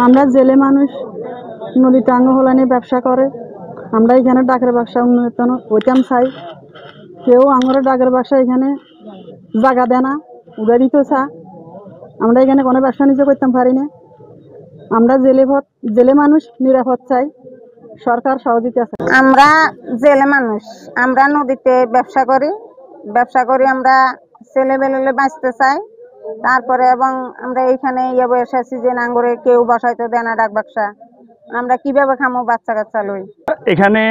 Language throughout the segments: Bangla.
আমরা জেলে মানুষ নদী টাঙ্গ হলা নিয়ে ব্যবসা করে। আমরা এখানে ডাকের ব্যবসা উন্নয়ন ওইটাম চাই। কেউ আমরা ডাকের ব্যবসা এখানে জায়গা দেয় না, উড়াই তো চা। আমরা এখানে কোনো ব্যবসা নিজে করতে পারি না। আমরা জেলে মানুষ নিরাপদ চাই, সরকার সহযোগিতা চাই। আমরা জেলে মানুষ, আমরা নদীতে ব্যবসা করি আমরা ছেলেবেলে বাঁচতে চাই। তারপরে এবং আমরা এইখানে বসে আছি যে নাঙ্গরে কেউ বসাইতে দেয় না ডাক ব্যবসা, আমরা কিভাবে খামো বাচ্চা কাচ্চা লই। এখানে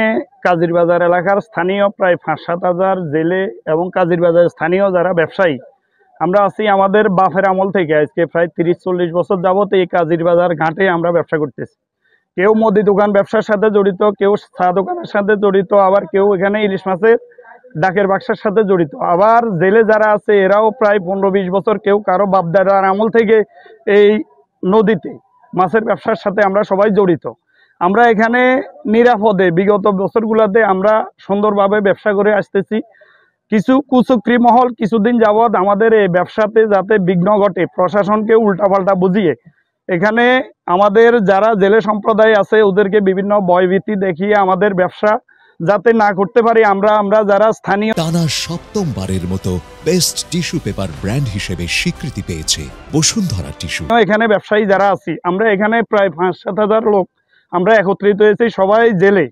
কাজিরবাজার এলাকার স্থানীয় প্রায় 5-7 হাজার জেলে এবং কাজিরবাজার স্থানীয় যারা ব্যবসায়ী আমরা আছি। আমাদের বাপের আমল থেকে আজকে প্রায় 30-40 বছর যাবত এই কাজিরবাজার ঘাটে আমরা ব্যবসা করতেছি। কেউ মুদি দোকান ব্যবসার সাথে জড়িত, কেউ চা দোকানের সাথে জড়িত, আবার কেউ এখানে ইলিশ মাছের ডাকের ব্যবসার সাথে জড়িত। আবার জেলে যারা আছে এরাও প্রায় 15-20 বছর, কেউ কারো বাপদাদার আমল থেকে এই নদীতে মাছের ব্যবসার সাথে আমরা সবাই জড়িত। আমরা এখানে নিরাপদে বিগত বছরগুলোতে আমরা সুন্দরভাবে ব্যবসা করে আসতেছি। কিছু কুচক্রি মহল কিছুদিন যাবৎ আমাদের এই ব্যবসাতে যাতে বিঘ্ন ঘটে, প্রশাসনকে উল্টাপাল্টা বুঝিয়ে এখানে আমাদের যারা জেলে সম্প্রদায় আছে ওদেরকে বিভিন্ন ভয়ভীতি দেখিয়ে আমাদের ব্যবসা যাতে না করতে পারি। আমরা যারা স্থানীয় টানা সপ্তমবারের মতো বেস্ট টিস্যু পেপার ব্র্যান্ড হিসেবে স্বীকৃতি পেয়েছে বসুন্ধরা টিস্যু। এখানে ব্যবসায়ী যারা আছি আমরা এখানে প্রায় 5-7 হাজার লোক আমরা একত্রিত হয়েছি, সবাই জেলে,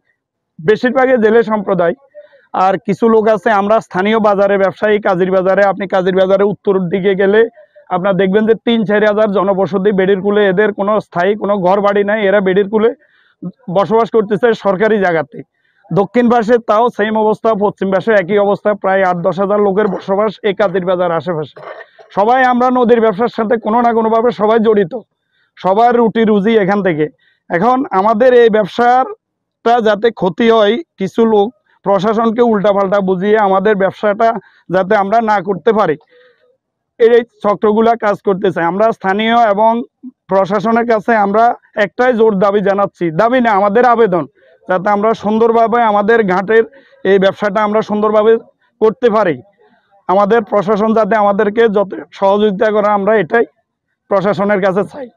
বেশিরভাগই জেলে সম্প্রদায়। আর কিছু লোক আছে আমরা স্থানীয় বাজারে ব্যবসায়ী। কাজিরবাজারে, আপনি কাজিরবাজারে উত্তর দিকে গেলে আপনার দেখবেন যে 3-4 হাজার জনবসতি বেড়ির কুলে, এদের কোনো স্থায়ী কোনো ঘর বাড়ি নাই, এরা বেড়ির কুলে বসবাস করতেছে সরকারি জায়গাতে। দক্ষিণ পাশে তাও সেম অবস্থা, পশ্চিম পাশে একই অবস্থা, প্রায় 8-10 হাজার লোকের বসবাস এই কাজিরবাজার আশেপাশে। সবাই আমরা নদীর ব্যবসার সাথে কোনো না কোনোভাবে সবাই জড়িত, সবার রুটি রুজি এখান থেকে। এখন আমাদের এই ব্যবসাটা যাতে ক্ষতি হয়, কিছু লোক প্রশাসনকে উল্টাপাল্টা বুঝিয়ে আমাদের ব্যবসাটা যাতে আমরা না করতে পারি, এই চক্রগুলা কাজ করতে চাই। আমরা স্থানীয় এবং প্রশাসনের কাছে আমরা একটাই জোর দাবি জানাচ্ছি, দাবি না আমাদের আবেদন, যাতে আমরা সুন্দরভাবে আমাদের ঘাটের এই ব্যবসাটা আমরা সুন্দরভাবে করতে পারি। আমাদের প্রশাসন যাতে আমাদেরকে যত সহযোগিতা করে আমরা এটাই প্রশাসনের কাছে চাই।